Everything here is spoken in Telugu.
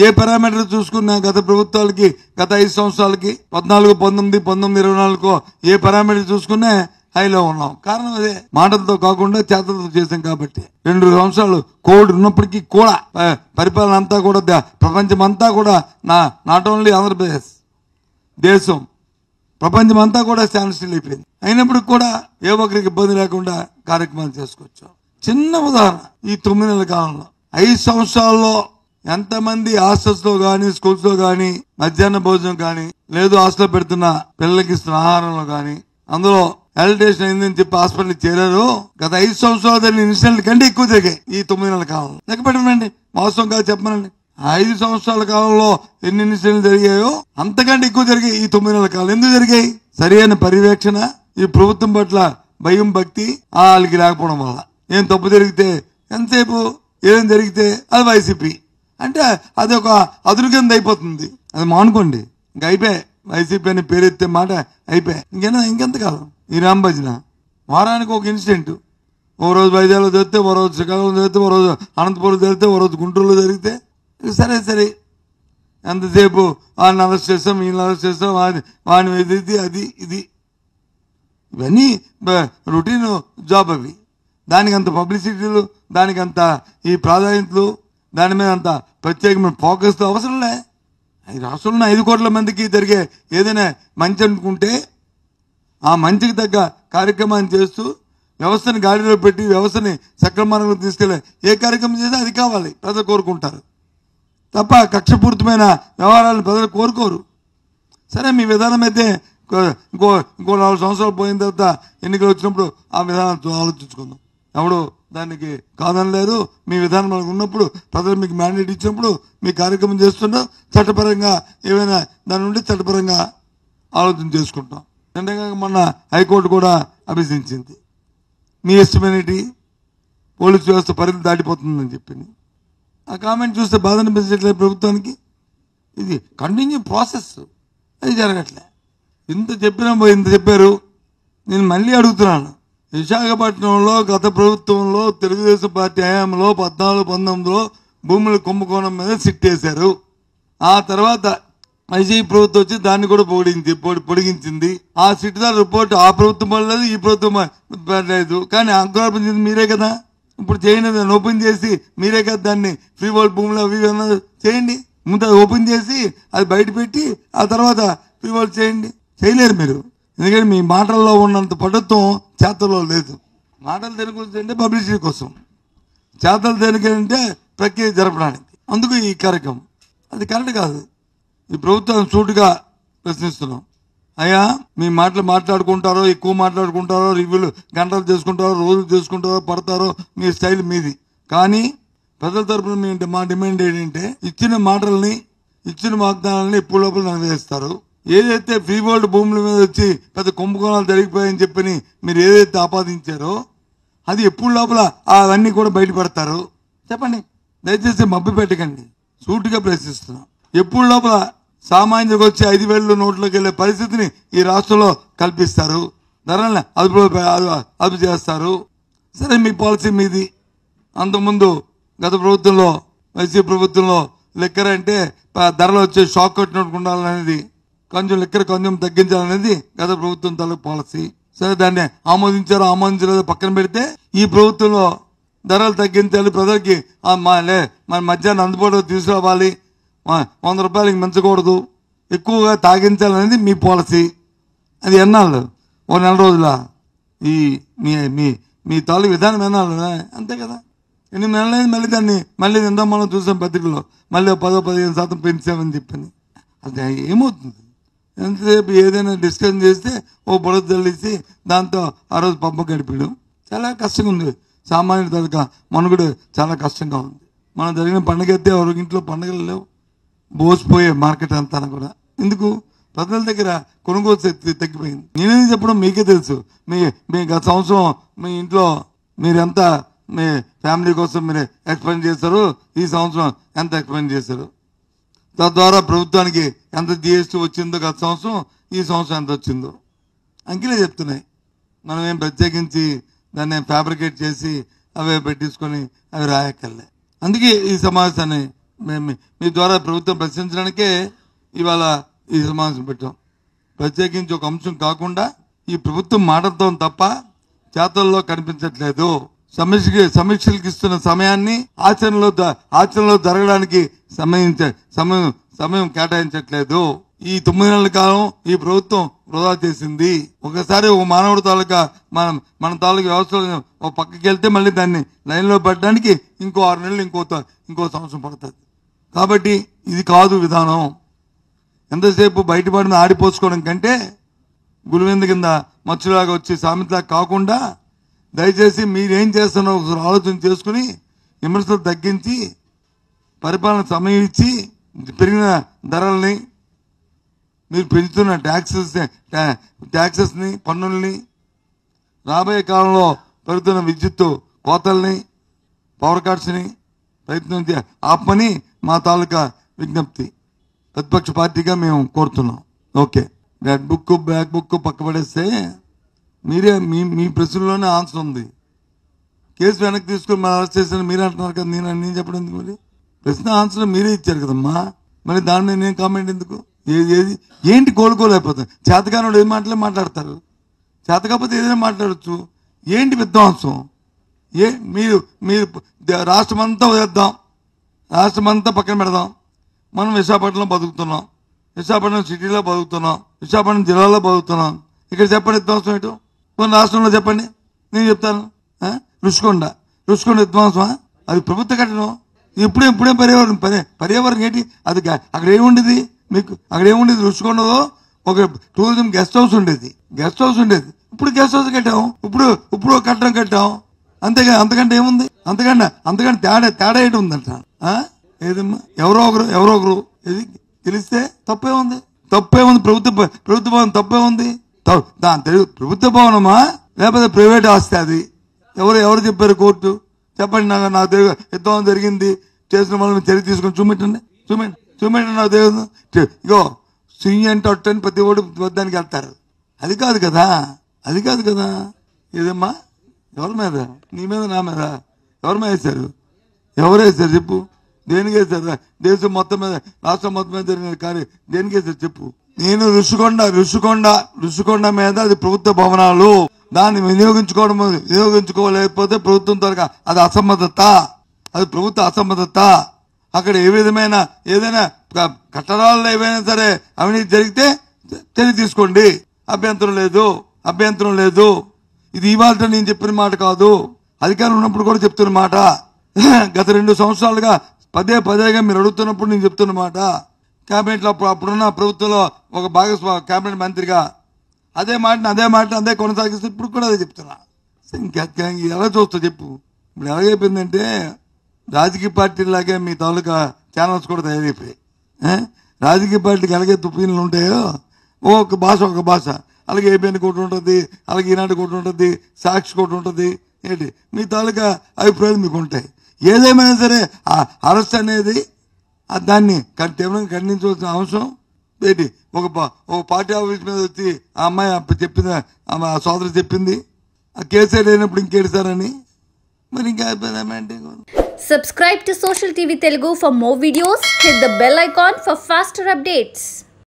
ఏ పారామీటర్ చూసుకున్నా గత ప్రభుత్వాలకి గత 5 సంవత్సరాలకి 14, 19, 24 ఏ పారామీటర్ చూసుకున్నా హైలో ఉన్నాం. కారణం అదే, మాటలతో కాకుండా చేతలతో చేశాం కాబట్టి. 2 సంవత్సరాలు కోవిడ్ ఉన్నప్పటికీ కూడా పరిపాలన అంతా కూడా ప్రపంచం అంతా కూడా నాట్ ఓన్లీ ఆంధ్రప్రదేశ్ దేశం ప్రపంచం అంతా కూడా స్టాండ్ స్టిల్ అయిపోయింది. అయినప్పుడు కూడా ఏ ఒక్కరికి ఇబ్బంది లేకుండా కార్యక్రమాలు చేసుకొచ్చాం. చిన్న ఉదాహరణ, ఈ 9 నెలల కాలంలో 5 సంవత్సరాల్లో ఎంతమంది హాస్టల్స్ లో గానీ, స్కూల్స్ లో గానీ మధ్యాహ్న భోజనం కానీ, లేదు హాస్టల్లో పెడుతున్న పిల్లలకి ఇస్తున్న ఆహారంలో గానీ, అందులో అలిటేషన్ అయిందని చెప్పి హాస్పిటల్ చేరారు. గత 5 సంవత్సరాలు జరిగిన ఇన్సిడెంట్ కంటే ఎక్కువ జరిగాయి ఈ 9 నెలల కాలంలో. లెక్క పెట్టమండి, మోసం కాదు చెప్పమనండి. 5 సంవత్సరాల కాలంలో ఎన్ని ఇన్సిడెంట్లు జరిగాయో అంతకంటే ఎక్కువ జరిగాయి ఈ 9 నెలల కాలం. ఎందుకు జరిగాయి? సరైన పర్యవేక్షణ, ఈ ప్రభుత్వం పట్ల భయం, భక్తి వాళ్ళకి లేకపోవడం వల్ల. ఏం తప్పు జరిగితే ఎంతసేపు, ఏం జరిగితే అది వైసీపీ అంటే అది ఒక అదురు కింద అయిపోతుంది. అది మానుకోండి, ఇంక అయిపోయాయి. వైసీపీ అని పేరెత్తే మాట అయిపోయాయి. ఇంకెంతకాలం ఈ రాంభజన? వారానికి ఒక ఇన్సిడెంట్, ఓ రోజు వైజాగ్లో జరిగితే, ఓ రోజు శ్రీకాకుళంలో జరిగితే, ఓ రోజు అనంతపురం జరిగితే, ఓ రోజు గుంటూరులో జరిగితే సరే ఎంతసేపు వాడిని అరెస్ట్ చేస్తాం, వీళ్ళని అరెస్ట్ చేస్తాం, వాడిని ఇది అది ఇది ఇవన్నీ రొటీన్ జాబ్. అవి దానికి అంత పబ్లిసిటీలు, దానికి అంత ఈ ప్రాధాన్యతలు, దాని మీద అంత ప్రత్యేకమైన ఫోకస్ అవసరంలే. ఈ రాష్ట్రంలో 5 కోట్ల మందికి జరిగే ఏదైనా మంచి అనుకుంటే ఆ మంచికి తగ్గ కార్యక్రమాన్ని చేస్తూ వ్యవస్థని గాడిలో పెట్టి వ్యవస్థని సక్రమంగా తీసుకెళ్లే ఏ కార్యక్రమం చేసినా అది కావాలి, ప్రజలు కోరుకుంటారు తప్ప కక్షపూరితమైన వ్యవహారాలను ప్రజలు కోరుకోరు. సరే, మీ విధానం అయితే ఇంకో 4 సంవత్సరాలు పోయిన తర్వాత ఎన్నికలు వచ్చినప్పుడు ఆ విధానం ఆలోచించుకుందాం. ఎవడు దానికి కాదనలేరు. మీ విధానం మనకు ఉన్నప్పుడు, ప్రజలు మీకు మ్యాండేట్ ఇచ్చినప్పుడు మీ కార్యక్రమం చేస్తున్నా చట్టపరంగా ఏమైనా దాని నుండి చట్టపరంగా ఆలోచన చేసుకుంటాం. నిన్నగా మొన్న హైకోర్టు కూడా అభ్యసించింది. మీ ఎస్టిమేట్ పోలీసు వ్యవస్థ పరిధి దాటిపోతుందని చెప్పింది. ఆ కామెంట్ చూస్తే బాధ అనిపించట్లేదు ప్రభుత్వానికి. ఇది కంటిన్యూ ప్రాసెస్, అది జరగట్లే. ఇంత చెప్పారు. నేను మళ్ళీ అడుగుతున్నాను, విశాఖపట్నంలో గత ప్రభుత్వంలో తెలుగుదేశం పార్టీ హయాంలో 14, 19లో భూముల కుంభకోణం మీద సిట్టేశారు. ఆ తర్వాత వైసీపీ ప్రభుత్వం వచ్చి దాన్ని కూడా పొడిగించింది. ఆ సిట్దార్ రిపోర్ట్ ఆ ప్రభుత్వం పడలేదు, ఈ ప్రభుత్వం పడలేదు. కానీ అంకురార్పణ చేసింది మీరే కదా. ఇప్పుడు చేయండి, దాన్ని ఓపెన్ చేసి మీరే కదా దాన్ని ఫ్రీ హోల్డ్ భూములు అవి చేయండి. ముందు అది ఓపెన్ చేసి అది బయట పెట్టి ఆ తర్వాత ఫ్రీ హోల్డ్ చేయండి. చేయలేరు మీరు, ఎందుకంటే మీ మాటల్లో ఉన్నంత పటుత్వం చేతల్లో లేదు. మాటలు దేనికంటే పబ్లిసిటీ కోసం, చేతలు దేనికంటే ప్రక్రియ జరపడానికి. అందుకు ఈ కార్యక్రమం. అది కరెక్ట్ కాదు. ఈ ప్రభుత్వం సూటుగా ప్రశ్నిస్తున్నాం. అయ్యా, మీ మాట్లాడుకుంటారో, ఎక్కువ మాట్లాడుకుంటారో, రివ్యూలు గంటలు చేసుకుంటారో, రోజులు చేసుకుంటారో, పడతారో, మీ స్టైల్ మీది. కానీ ప్రజల తరఫున మా డిమాండ్ ఏంటంటే, ఇచ్చిన మాటల్ని, ఇచ్చిన వాగ్దానాలని ఎప్పుడు లోపల నెరవేరుస్తారు. ఏదైతే ఫ్రీ హోల్డ్ భూముల మీద వచ్చి పెద్ద కుంభకోణాలు జరిగిపోయాయని చెప్పని మీరు ఏదైతే ఆపాదించారో అది ఎప్పుడు లోపల అవన్నీ కూడా బయటపడతారు చెప్పండి. దయచేసి మబ్బు పెట్టకండి, సూటిగా ప్రశ్నిస్తున్నాం. ఎప్పుడు లోపల సామాన్యులకు వచ్చి 5,000 నోట్లోకి వెళ్లే పరిస్థితిని ఈ రాష్ట్రంలో కల్పిస్తారు, ధరలను అదుపు చేస్తారు. సరే, మీ పాలసీ మీది. అంతకుముందు గత ప్రభుత్వంలో, వైసీపీ ప్రభుత్వంలో లిక్కర్ అంటే ధరలు వచ్చే షాక్ కొట్టినట్టు ఉండాలనేది, కొంచెం లిక్కర్ కొంచెం తగ్గించాలనేది గత ప్రభుత్వం తాలూకు పాలసీ. సరే, దాన్ని ఆమోదించలేదో పక్కన పెడితే ఈ ప్రభుత్వంలో ధరలు తగ్గించాలి, ప్రజలకి మన మధ్యాహ్నం అందుబాటులో తీసుకురావాలి, 100 రూపాయలకి మించకూడదు, ఎక్కువగా తాగించాలనేది మీ పాలసీ. అది ఎన్నాళ్ళు? ఓ నెల రోజుల ఈ మీ తాలూకు విధానం ఎన్నాళ్ళు? అంతే కదా. 8 నెలలైంది. మళ్ళీ నిందా మనం చూసాం పత్రికలో, మళ్ళీ 10-15% పెంచామని చెప్పింది. అది ఏమవుతుంది? ఎంతసేపు ఏదైనా డిస్కషన్ చేస్తే ఓ బుడద తల్లిసి దాంతో ఆ రోజు పబ్బ గడిపడం చాలా కష్టంగా ఉంది. సామాన్యుడి తాలూకా మనుగడ చాలా కష్టంగా ఉంది. మనం జరిగిన పండుగ అయితే ఎవరికి ఇంట్లో పండుగలు లేవు, బోసిపోయే మార్కెట్ అంతా కూడా. ఎందుకు? ప్రజల దగ్గర కొనుగోలు శక్తి తగ్గిపోయింది. నేనేది చెప్పడం మీకే తెలుసు. మీ గత సంవత్సరం మీ ఇంట్లో మీరెంత మీ ఫ్యామిలీ కోసం మీరు ఎక్స్పెండ్ చేశారు, ఈ సంవత్సరం ఎంత ఎక్స్పెండ్ చేశారు, తద్వారా ప్రభుత్వానికి ఎంత జిఎస్టీ వచ్చిందో గత సంవత్సరం, ఈ సంవత్సరం ఎంత వచ్చిందో అంకెలే చెప్తున్నాయి. మనం ఏం ప్రత్యేకించి దాన్ని ఫ్యాబ్రికేట్ చేసి అవే పెట్టించుకొని అవి రాయక్కర్లే. అందుకే ఈ సమావేశాన్ని మీ ద్వారా ప్రభుత్వం ప్రశ్నించడానికే ఇవాళ ఈ సమావేశం పెట్టాం. ప్రత్యేకించి ఒక అంశం కాకుండా ఈ ప్రభుత్వం మాటలతో తప్ప చేతల్లో కనిపించట్లేదు. సమీక్షలకు ఇస్తున్న సమయాన్ని ఆచరణలో జరగడానికి సమయం కేటాయించట్లేదు. ఈ 9 నెలల కాలం ఈ ప్రభుత్వం వృధా చేసింది. ఒకసారి ఒక మానవుడి తాలూకా మన తాలూకా వ్యవస్థలో ఒక పక్కకి వెళ్తే మళ్ళీ దాన్ని లైన్లో పెట్టడానికి ఇంకో 6 నెలలు ఇంకో సంవత్సరం పడుతుంది. కాబట్టి ఇది కాదు విధానం. ఎంతసేపు బయటపడిన ఆడిపోసుకోవడం కంటే గురువింద కింద మచ్చులాగా వచ్చి సామెతలా కాకుండా దయచేసి మీరేం చేస్తున్నారో ఒకసారి ఆలోచన చేసుకుని విమర్శలు తగ్గించి పరిపాలన సమయం ఇచ్చి పెరిగిన ధరల్ని మీరు పెంచుతున్న ట్యాక్సెస్ని పన్నుల్ని రాబోయే కాలంలో పెరుగుతున్న విద్యుత్ కోతల్ని పవర్ కట్స్ని ప్రయత్నం ఆపమని మా తాలూకా విజ్ఞప్తి ప్రతిపక్ష పార్టీగా మేము కోరుతున్నాం. ఓకే, బ్యాక్ బుక్ పక్క పడేస్తే మీరే మీ ప్రశ్నలోనే ఆన్సర్ ఉంది. కేసు వెనక్కి తీసుకుని మనం అరెస్ట్ చేసిన మీరే అంటున్నారు కదా, నేను చెప్పడం ఎందుకు? మరి ప్రశ్న ఆన్సర్ మీరే ఇచ్చారు కదమ్మా, మరి దాని మీద నేను కామెంట్ ఎందుకు? ఏది ఏంటి కోలుకోలేకపోతుంది? చేతకానుడు ఏం మాట్లాడతారు, చేత కాకపోతే ఏదైనా మాట్లాడచ్చు. ఏంటి విధ్వంసం? మీరు రాష్ట్రం అంతా వదిలేద్దాం, రాష్ట్రం అంతా పక్కన పెడదాం. మనం విశాఖపట్నంలో బతుకుతున్నాం, విశాఖపట్నం సిటీలో బతుకుతున్నాం, విశాఖపట్నం జిల్లాలో బతుకుతున్నాం. ఇక్కడ చెప్పండి విధ్వంసం ఏంటో, కొన్ని రాష్ట్రంలో చెప్పండి, నేను చెప్తాను. రుషికొండ విధ్వంసమా? అది ప్రభుత్వ కట్టడం. ఇప్పుడే పర్యావరణం ఏంటి? అది అక్కడ ఏముండేది మీకు? అక్కడ ఏముండేది? రుషికొండలో ఒక టూరిజం గెస్ట్ హౌస్ ఉండేది. ఇప్పుడు గెస్ట్ హౌస్ కట్టాం, ఇప్పుడు కట్టడం కట్టాం. అంతేగా, అంతకంటే ఏముంది? అంతకంటే తేడా ఏంటి ఉందంట? ఏదమ్మా, ఎవరో ఒకరు ఇది తెలిస్తే తప్పే ఉంది. ప్రభుత్వ భవనం తప్పే ఉంది. దాని తెలుగు ప్రభుత్వ భవనమా లేకపోతే ప్రైవేట్ ఆస్తి? అది ఎవరు చెప్పారు? కోర్టు చెప్పండి. నాకు తెలియదు. యుద్ధం జరిగింది, చేసిన వాళ్ళని చర్య తీసుకొని చూపెట్టండి. నాకు తెలియదు. ఇగో సింగ్ టొట్టని ప్రతి ఓడి వద్దానికి వెళ్తారు. అది కాదు కదా. ఏదమ్మా, ఎవరి మీద? నీ మీద, నా మీద? ఎవరి మీద వేశారు? ఎవరు వేశారు చెప్పు? దేనికి వేశారు? దేశం మొత్తం మీద, రాష్ట్రం మొత్తం మీద జరిగిన కానీ దేనికి వేశారు చెప్పు? నేను రుషికొండ మీద అది ప్రభుత్వ భవనాలు, దాన్ని వినియోగించుకోలేకపోతే ప్రభుత్వం తరగా అది అసమ్మతత, అది ప్రభుత్వ అసమ్మతత. అక్కడ ఏదైనా కట్టడాల్లో ఏవైనా సరే అవినీతి జరిగితే చర్య తీసుకోండి, అభ్యంతరం లేదు. ఇది ఇవాళ నేను చెప్పిన మాట కాదు, అధికారం ఉన్నప్పుడు కూడా చెప్తున్న మాట. గత 2 సంవత్సరాలుగా పదేగా మీరు అడుగుతున్నప్పుడు నేను చెప్తున్న మాట. క్యాబినెట్లో అప్పుడున్న ప్రభుత్వంలో ఒక భాగస్వామి క్యాబినెట్ మంత్రిగా అదే కొనసాగిస్తూ ఇప్పుడు కూడా అదే చెప్తున్నా. ఎలా చూస్తా చెప్పు? ఇప్పుడు ఎలాగైపోయిందంటే రాజకీయ పార్టీలాగే మీ తాలూకా ఛానల్స్ కూడా తయారైపోయాయి. రాజకీయ పార్టీకి ఎలాగే తుప్పీలు ఉంటాయో ఒక భాష, అలాగే ఏబిఎన్ కోటి ఉంటుంది, అలాగే ఈనాడు కోటి ఉంటుంది, సాక్షి కోటి ఉంటుంది. ఏంటి మీ తాలూకా అభిప్రాయాలు మీకు ఉంటాయి. ఏదేమైనా సరే ఆ అరెస్ట్ అనేది దాన్ని తీవ్రంగా ఖండించవలసిన అవసరం ఏంటి? ఒక పార్టీ ఆఫీస్ మీద వచ్చి ఆ అమ్మాయి చెప్పింది, ఆ సోదరు చెప్పింది, ఆ కేసీఆర్ లేనప్పుడు ఇంకేడుస్తారని. మరి ఇంకా అయిపోయిందంటే. Subscribe to Social TV Telugu for more videos. Hit the bell icon for faster updates.